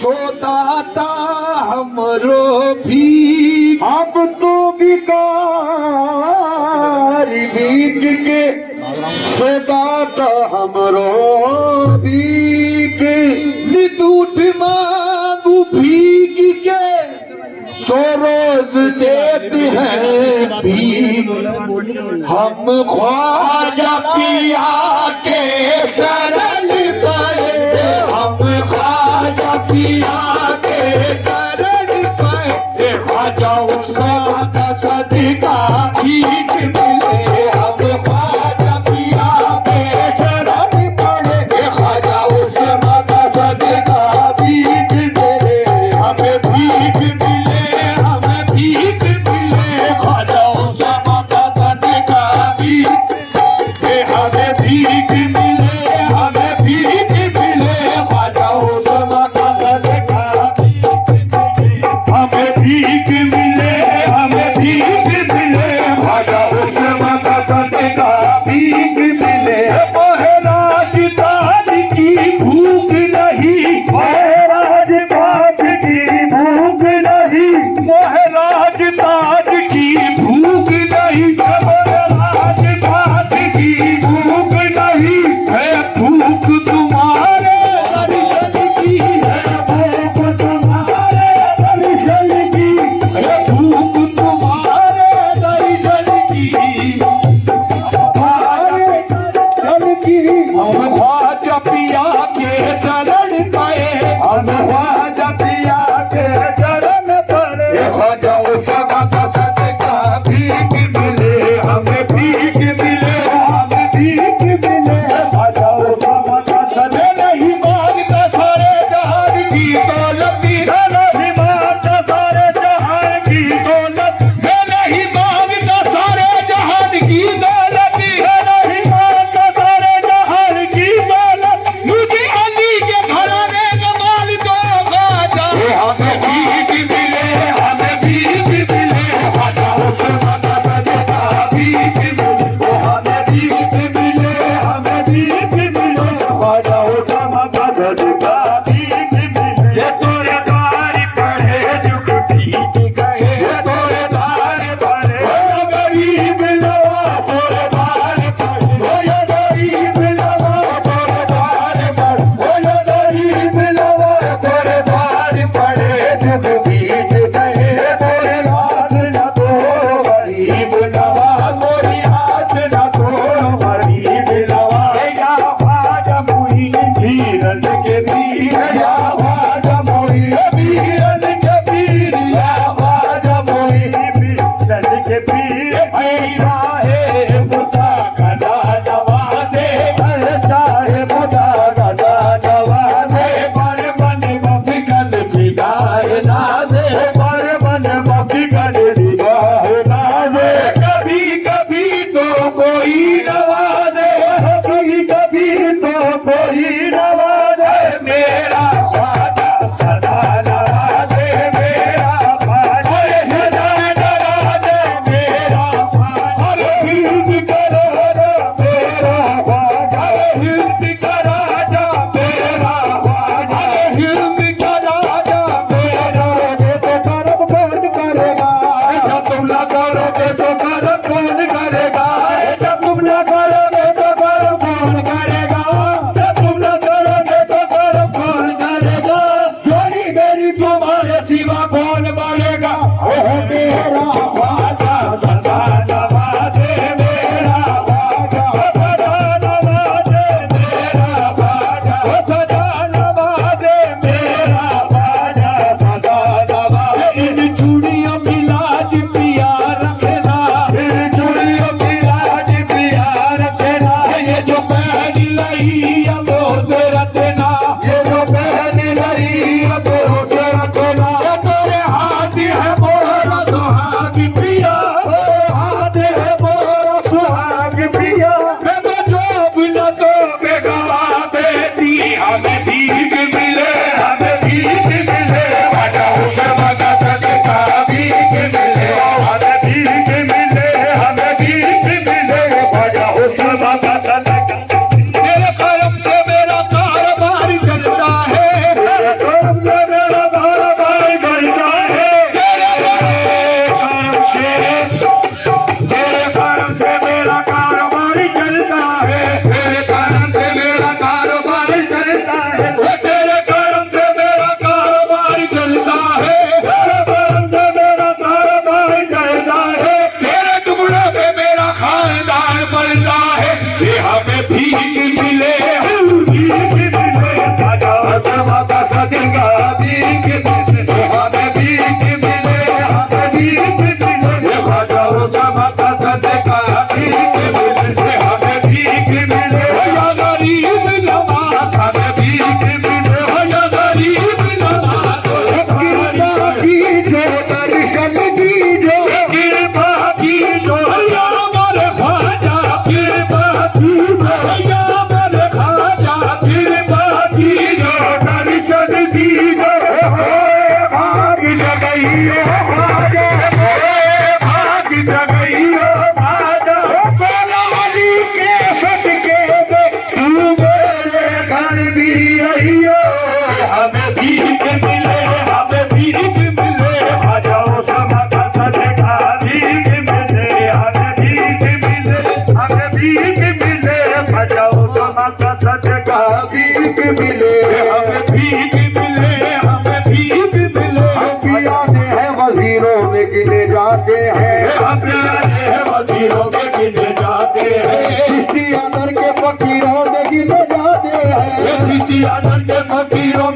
सोदाता हमरो भी अब तो बिकारी भीख के सोदाता हमरो भीख निदूठ मांगू भीग के सो रोज देते हैं भीग हम ख्वाजा पिया के शरण पाए हम ख्वाजा पिया के शरण पाए ख्वाजा उस्मा का सदका भीख मिले हम ख्वाजा पिया के शरण पाए ख्वाजा उस्मा का सदका भीख मिले हमें भीख मिले हमें भीख मिले ख्वाजा उस्मा का सदका भीख हमें भीख मिले हमें भीख मिले ख्वाजा उस्मा का सदका हमें भीख मिले हमें भीख मिले ख्वाजा उस्मा का सदका भीख मिले महाराज ताज की भूख नहीं महाराज ताज की भूख भाग जगइयो भाजा भाग जगइयो भाजा लाली के सट के दे तू मेरे घर भी आइयो हमें भीख मिले हमें भीख मिले आ जाओ समा का सदका भीख मिले हमें भीख मिले हमें भीख मिले आ जाओ समा का सदका भीख मिले हमें भीख मिले हमें भीख मिले पियाने हैं वजीरों में गिने जाते हैं अपने वजीरों के गिने जाते हैं चिश्ती अंदर के फकीरों में गिने जाते हैं चिश्ती आदर के फकीरों